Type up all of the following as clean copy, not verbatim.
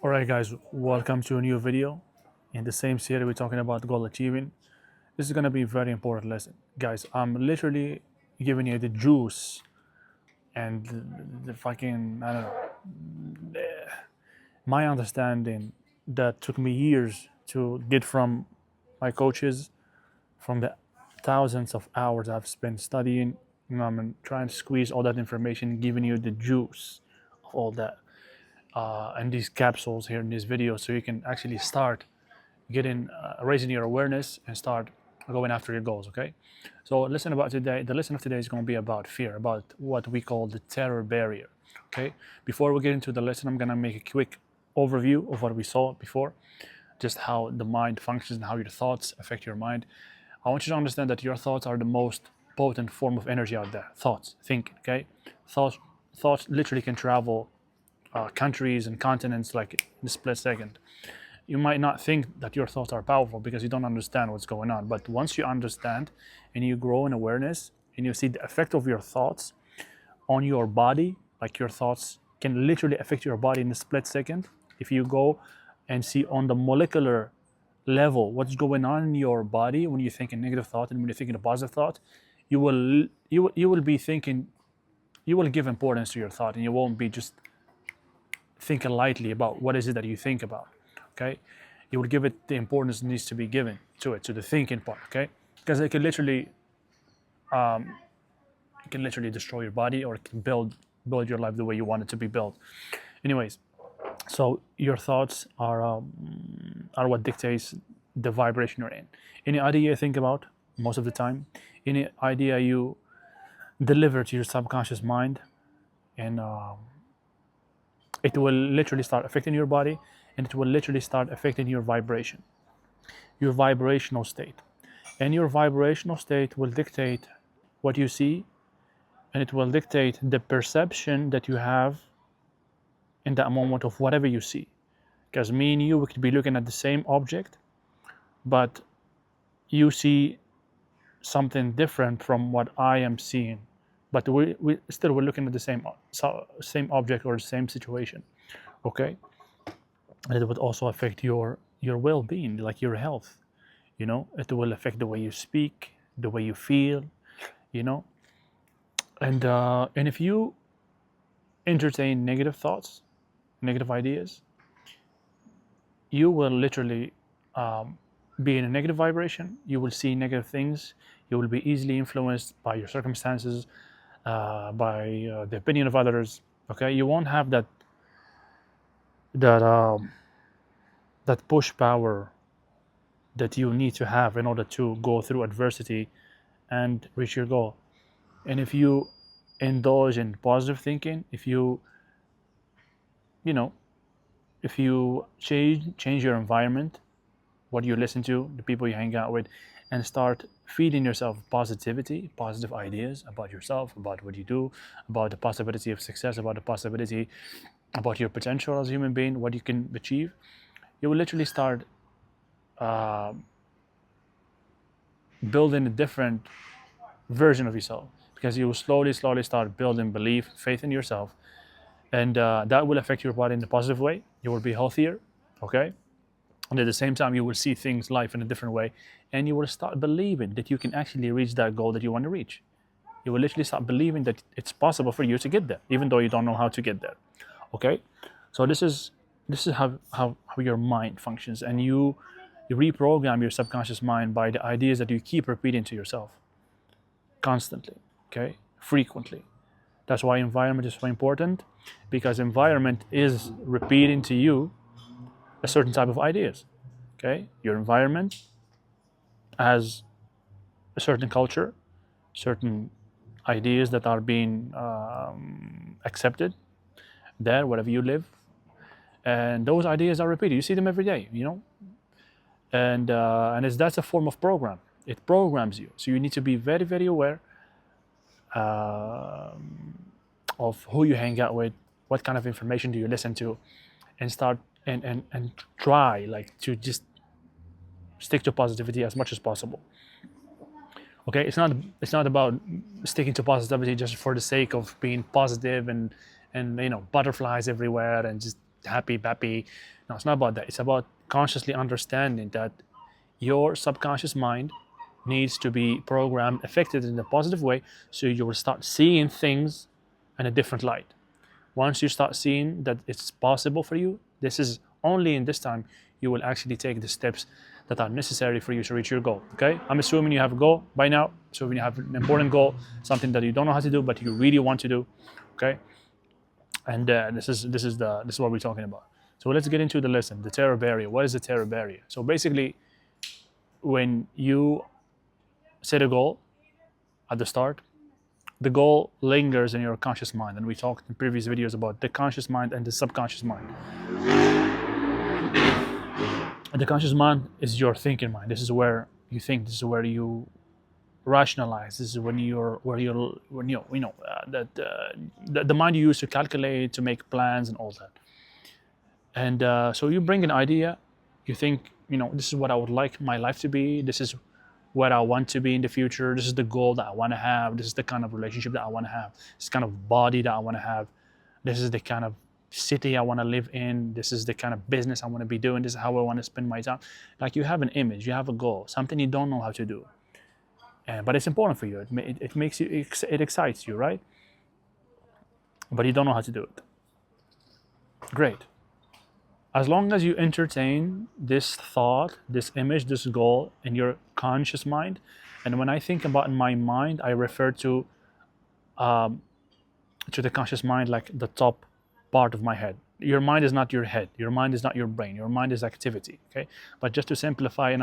Alright guys, welcome to a new video. In the same series we're talking about goal achieving. This is gonna be a very important lesson. Guys, I'm literally giving you the juice and the fucking, I don't know, my understanding that took me years to get from my coaches, from the thousands of hours I've spent studying. I'm trying to squeeze all that information, giving you the juice of all that. And these capsules here in this video so you can actually start getting raising your awareness and start going after your goals. Okay, so listen about today. The lesson of today is going to be about fear, about what we call the terror barrier. Okay, before we get into the lesson, I'm going to make a quick overview of what we saw before, just how the mind functions and how your thoughts affect your mind. I want you to understand that your thoughts are the most potent form of energy out there. Thoughts, thinking. Okay, thoughts thoughts literally can travel countries and continents like in a split second. You might not think that your thoughts are powerful because you don't understand what's going on. But once you understand and you grow in awareness and you see the effect of your thoughts on your body, like your thoughts can literally affect your body in a split second. If you go and see on the molecular level what's going on in your body when you think a negative thought and when you're thinking a positive thought, you will be thinking, you will give importance to your thought and you won't be just thinking lightly about what is it that you think about. Okay, you will give it the importance it needs to be given to it, to the thinking part. Okay, because it can literally destroy your body or it can build your life the way you want it to be built. Anyways, so your thoughts are what dictates the vibration you're in. Any idea you think about most of the time, any idea you deliver to your subconscious mind, and it will literally start affecting your body, and it will literally start affecting your vibration, your vibrational state. And your vibrational state will dictate what you see, and it will dictate the perception that you have in that moment of whatever you see. Because me and you, we could be looking at the same object, but you see something different from what I am seeing. But we're looking at the same object or the same situation. Okay, and it would also affect your well-being, like your health. It will affect the way you speak, the way you feel. You know, and if you entertain negative thoughts, negative ideas, you will literally be in a negative vibration. You will see negative things. You will be easily influenced by your circumstances, by the opinion of others. Okay, you won't have that that push power that you need to have in order to go through adversity and reach your goal. And if you indulge in positive thinking, if you know if you change your environment, what you listen to, the people you hang out with, and start feeding yourself positivity, positive ideas about yourself, about what you do, about the possibility of success, about the possibility, about your potential as a human being, what you can achieve, you will literally start uh, building a different version of yourself, because you will slowly start building belief, faith in yourself, and that will affect your body in a positive way. You will be healthier. Okay, and at the same time you will see things, life, in a different way, and you will start believing that you can actually reach that goal that you want to reach. You will literally start believing that it's possible for you to get there, even though you don't know how to get there. Okay, so this is how your mind functions, and you reprogram your subconscious mind by the ideas that you keep repeating to yourself constantly. Okay, frequently. That's why environment is so important, because environment is repeating to you a certain type of ideas. Okay, your environment has a certain culture, certain ideas that are being accepted there wherever you live, and those ideas are repeated. You see them every day, and that's a form of program. It programs you, so you need to be very, very aware uh, of who you hang out with, what kind of information do you listen to, and start and try, like, to just stick to positivity as much as possible. Okay, it's not about sticking to positivity just for the sake of being positive and butterflies everywhere and just happy, happy. No, it's not about that. It's about consciously understanding that your subconscious mind needs to be programmed, affected in a positive way, so you will start seeing things in a different light. Once you start seeing that it's possible for you, this is only in this time you will actually take the steps that are necessary for you to reach your goal. Okay, I'm assuming you have a goal by now. Assuming you have an important goal, something that you don't know how to do but you really want to do. Okay, and this is what we're talking about. So let's get into the lesson. The terror barrier. What is the terror barrier? So basically, when you set a goal at the start, the goal lingers in your conscious mind, and we talked in previous videos about the conscious mind and the subconscious mind. And the conscious mind is your thinking mind. This is where you think. This is where you rationalize. This is when the mind you use to calculate, to make plans, and all that. And so you bring an idea. You think, this is what I would like my life to be. This is what I want to be in the future. This is the goal that I want to have. This is the kind of relationship that I want to have. This kind of body that I want to have. This is the kind of city I want to live in. This is the kind of business I want to be doing. This is how I want to spend my time. Like, you have an image, you have a goal, something you don't know how to do. But it's important for you. It makes you, it excites you, right? But you don't know how to do it. Great. As long as you entertain this thought, this image, this goal in your conscious mind, and when I think about in my mind, I refer to the conscious mind like the top part of my head. Your mind is not your head. Your mind is not your brain. Your mind is activity. Okay, but just to simplify, and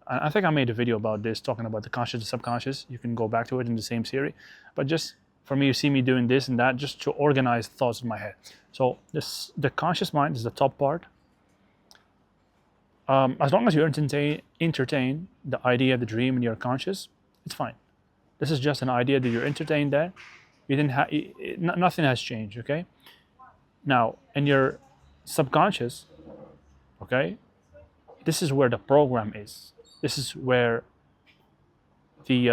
I think I made a video about this, talking about the conscious and subconscious. You can go back to it in the same series, but just for me, you see me doing this and that just to organize thoughts in my head. So the conscious mind is the top part. As long as you entertain the idea, the dream in your conscious, it's fine. This is just an idea that you're entertained there. You didn't have nothing has changed. Okay. Now in your subconscious, okay, this is where the program is. This is where the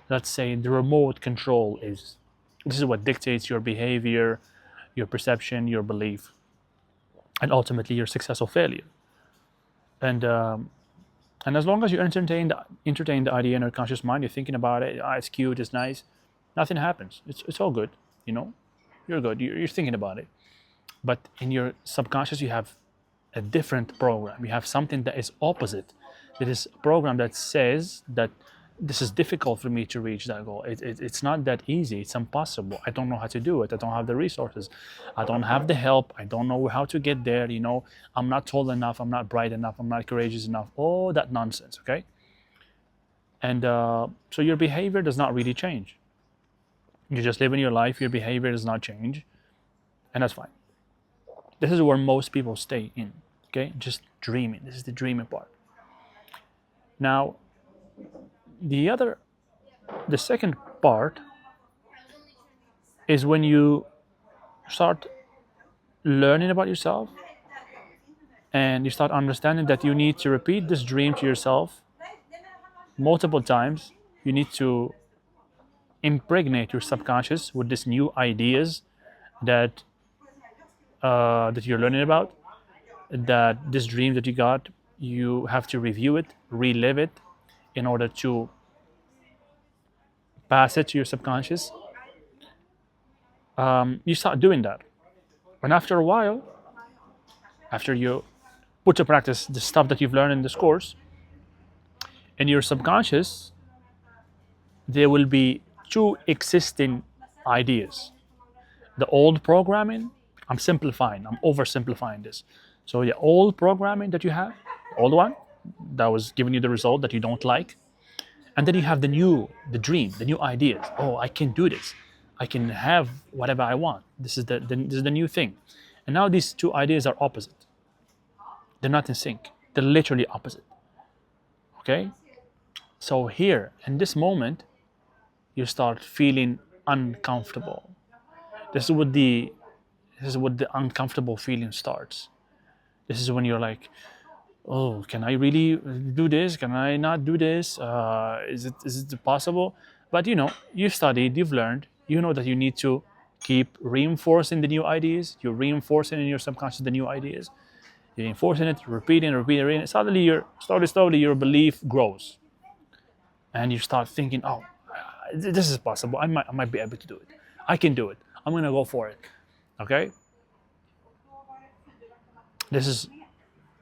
let's say the remote control is. This is what dictates your behavior, your perception, your belief, and ultimately your success or failure. And as long as you entertain the idea in your conscious mind, you're thinking about it. It's cute, it's nice. Nothing happens. It's all good. You're good. You're thinking about it. But in your subconscious, you have a different program. You have something that is opposite. It is a program that says that this is difficult for me to reach that goal. It's not that easy. It's impossible. I don't know how to do it. I don't have the resources. I don't have the help. I don't know how to get there. I'm not tall enough. I'm not bright enough. I'm not courageous enough. All that nonsense, okay? And so your behavior does not really change. You just live in your life. Your behavior does not change. And that's fine. This is where most people stay in, okay? Just dreaming. This is the dreaming part. Now, the second part is when you start learning about yourself and you start understanding that you need to repeat this dream to yourself multiple times. You need to impregnate your subconscious with these new ideas that you're learning about, that this dream that you got, you have to review it, relive it, in order to pass it to your subconscious. You start doing that. And after a while, after you put to practice the stuff that you've learned in this course, in your subconscious, there will be two existing ideas. The old programming, I'm oversimplifying this. So the old programming that you have, the old one, that was giving you the result that you don't like. And then you have the dream, the new ideas. Oh, I can do this. I can have whatever I want. This is the new thing. And now these two ideas are opposite. They're not in sync. They're literally opposite. Okay? So here, in this moment, you start feeling uncomfortable. This is what the uncomfortable feeling starts. This is when you're like, oh, can I really do this? Can I not do this? Is it possible? But you studied, you've learned, you know that you need to keep reinforcing the new ideas. You're reinforcing in your subconscious the new ideas. You're reinforcing it, repeating. Suddenly, slowly, your belief grows, and you start thinking, "Oh, this is possible. I might be able to do it. I can do it. I'm gonna go for it." Okay. This is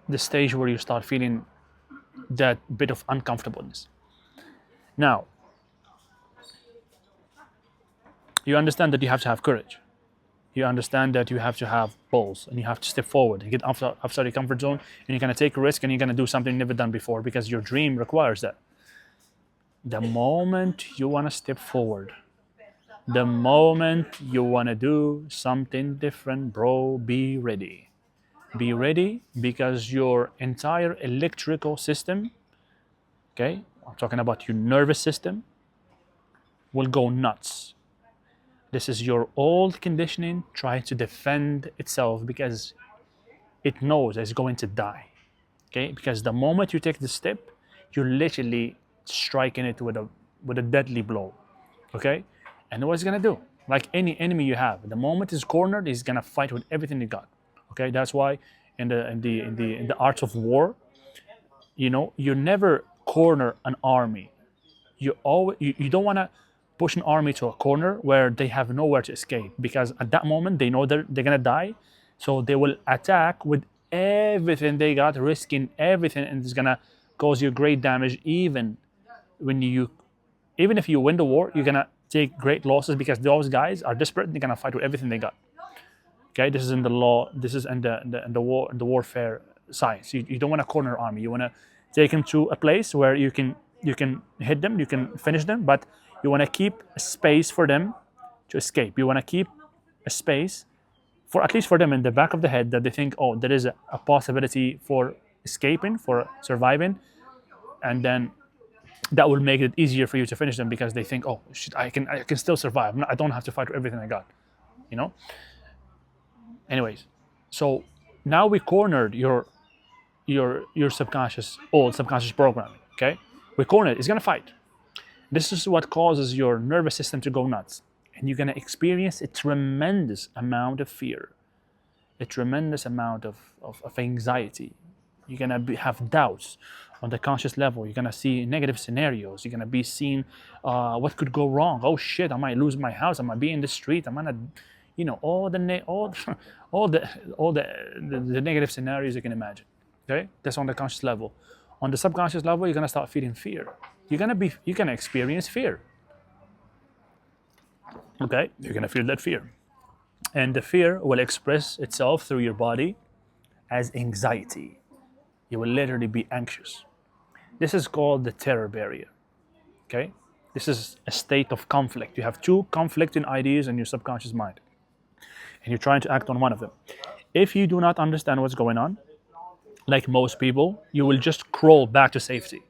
the stage where you start feeling that bit of uncomfortableness. Now, you understand that you have to have courage. You understand that you have to have balls and you have to step forward and get outside your comfort zone, and you're going to take a risk and you're going to do something never done before because your dream requires that. The moment you want to step forward, the moment you want to do something different, bro, be ready. Be ready because your entire electrical system, okay, I'm talking about your nervous system, will go nuts. This is your old conditioning trying to defend itself because it knows it's going to die. Okay? Because the moment you take the step, you're literally striking it with a deadly blow. Okay? And what's gonna do? Like any enemy you have, the moment he's cornered, he's gonna fight with everything he got. Okay? That's why in the arts of war, you never corner an army. You don't want to push an army to a corner where they have nowhere to escape, because at that moment they know they're gonna die, so they will attack with everything they got, risking everything, and it's gonna cause you great damage. Even if you win the war, you're gonna take great losses because those guys are desperate. They're gonna fight with everything they got. Okay, this is in the law. This is in the warfare science. You don't want to corner army. You want to take them to a place where you can hit them, you can finish them, but you want to keep a space for them to escape. You want to keep a space for at least for them in the back of the head that they think, oh, there is a possibility for escaping, for surviving, and then that will make it easier for you to finish them because they think, oh, shit, I can still survive. I don't have to fight for everything I got, you know. Anyways, so now we cornered your subconscious, old subconscious programming. Okay, we cornered it. It's gonna fight. This is what causes your nervous system to go nuts, and you're gonna experience a tremendous amount of fear, a tremendous amount of anxiety. You're gonna have doubts on the conscious level. You're gonna see negative scenarios. You're gonna be seeing what could go wrong. Oh shit! I might lose my house. I might be in the street. I'm gonna, all the all the negative scenarios you can imagine. Okay, that's on the conscious level. On the subconscious level, you're gonna start feeling fear. You're gonna experience fear. Okay, you're gonna feel that fear, and the fear will express itself through your body as anxiety. You will literally be anxious. This is called the terror barrier. Okay, this is a state of conflict. You have two conflicting ideas in your subconscious mind, and you're trying to act on one of them. If you do not understand what's going on, like most people, you will just crawl back to safety.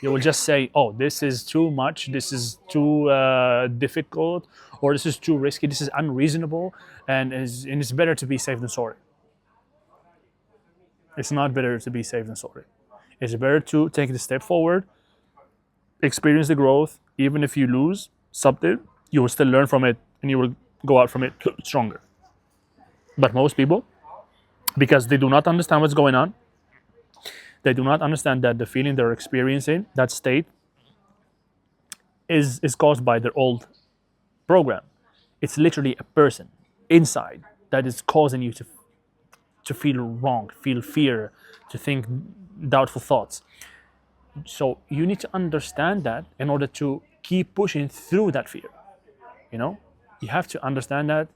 You will just say, oh, this is too much, this is too difficult, or this is too risky, this is unreasonable, and it's better to be safe than sorry. It's not better to be safe than sorry. It's better to take the step forward, experience the growth. Even if you lose something, you will still learn from it, and you will go out from it stronger. But most people, because they do not understand what's going on, they do not understand that the feeling they're experiencing, that state, is caused by their old program. It's literally a person inside that is causing you to feel wrong, feel fear, to think doubtful thoughts. So you need to understand that in order to keep pushing through that fear. You have to understand that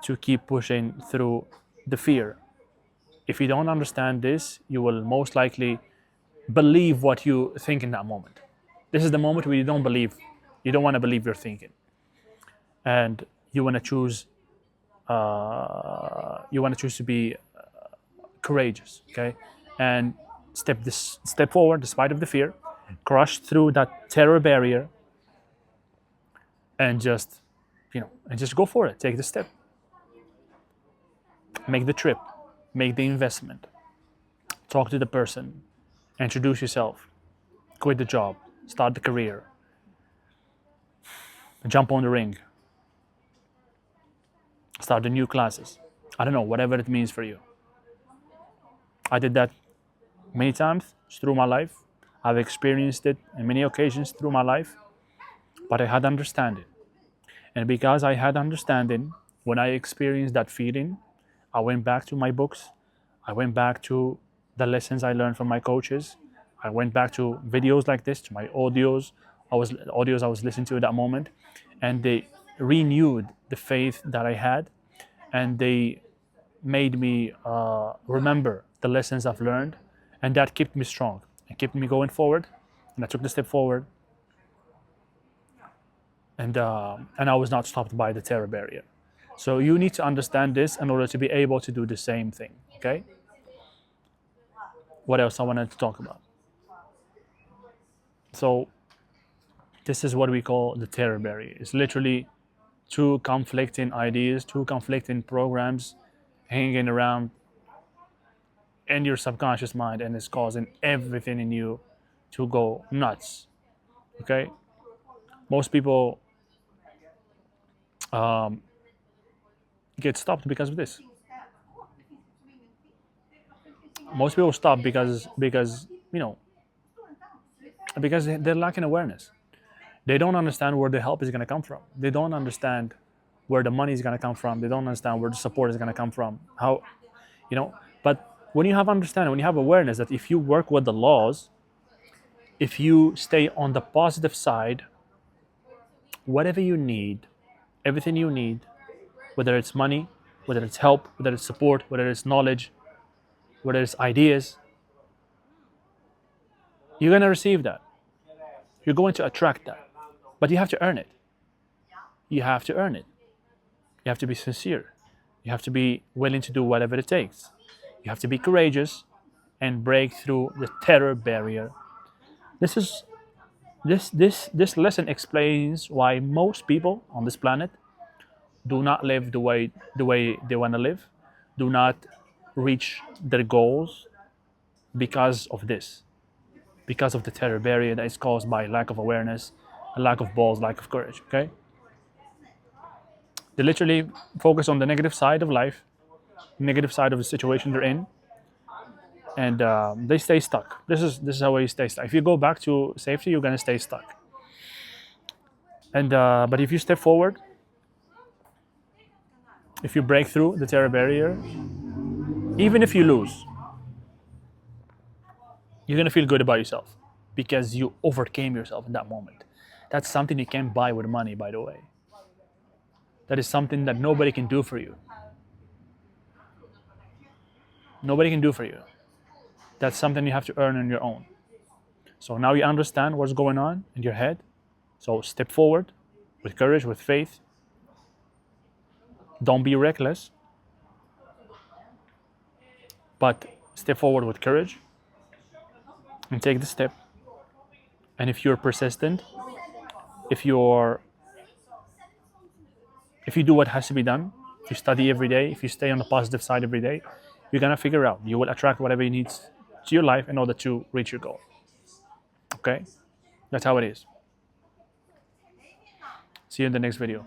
to keep pushing through the fear. If you don't understand this, you will most likely believe what you think in that moment. This is the moment where you don't want to believe you're thinking, and you want to choose. You want to choose to be courageous, okay, and step forward despite of the fear, crush through that terror barrier, and just go for it. Take the step. Make the trip. Make the investment. Talk to the person. Introduce yourself. Quit the job. Start the career. Jump on the ring. start the new classes. I don't know, whatever it means for you. I did that many times through my life. I've experienced it in many occasions through my life, but I had understanding. And because I had understanding, when I experienced that feeling, I went back to my books. I went back to the lessons I learned from my coaches. I went back to videos like this, to my audios I was listening to at that moment, and they renewed the faith that I had, and they made me remember the lessons I've learned, and that kept me strong and kept me going forward. And I took the step forward, and I was not stopped by the terror barrier. So you need to understand this in order to be able to do the same thing. Okay. What else I wanted to talk about? So this is what we call the terror barrier. It's literally two conflicting ideas, two conflicting programs hanging around in your subconscious mind, and it's causing everything in you to go nuts. Okay. Most people get stopped because of this. Most people stop because because they're lacking awareness. They don't understand where the help is going to come from. They don't understand where the money is going to come from. They don't understand where the support is going to come from. How, you know. But when you have understanding, when you have awareness that if you work with the laws, if you stay on the positive side, whatever you need, everything you need, whether it's money, whether it's help, whether it's support, whether it's knowledge, whether it's ideas, you're going to receive that. You're going to attract that. But you have to earn it. You have to earn it. You have to be sincere. You have to be willing to do whatever it takes. You have to be courageous and break through the terror barrier. This lesson explains why most people on this planet do not live the way they want to live, do not reach their goals because of this, because of the terror barrier that is caused by lack of awareness, a lack of balls, lack of courage. Okay, they literally focus on the negative side of life, negative side of the situation they're in, and they stay stuck. This is how you stay stuck. If you go back to safety, you're gonna stay stuck. And but if you step forward, if you break through the terror barrier, even if you lose, you're gonna feel good about yourself because you overcame yourself in that moment. That's something you can't buy with money, by the way. That is something that nobody can do for you. Nobody can do for you. That's something you have to earn on your own. So now you understand what's going on in your head. So step forward with courage, with faith. Don't be reckless, but step forward with courage and take the step. And if you're persistent, if you do what has to be done, if you study every day, if you stay on the positive side every day, you're gonna figure out. You will attract whatever you need to your life in order to reach your goal. Okay? That's how it is. See you in the next video.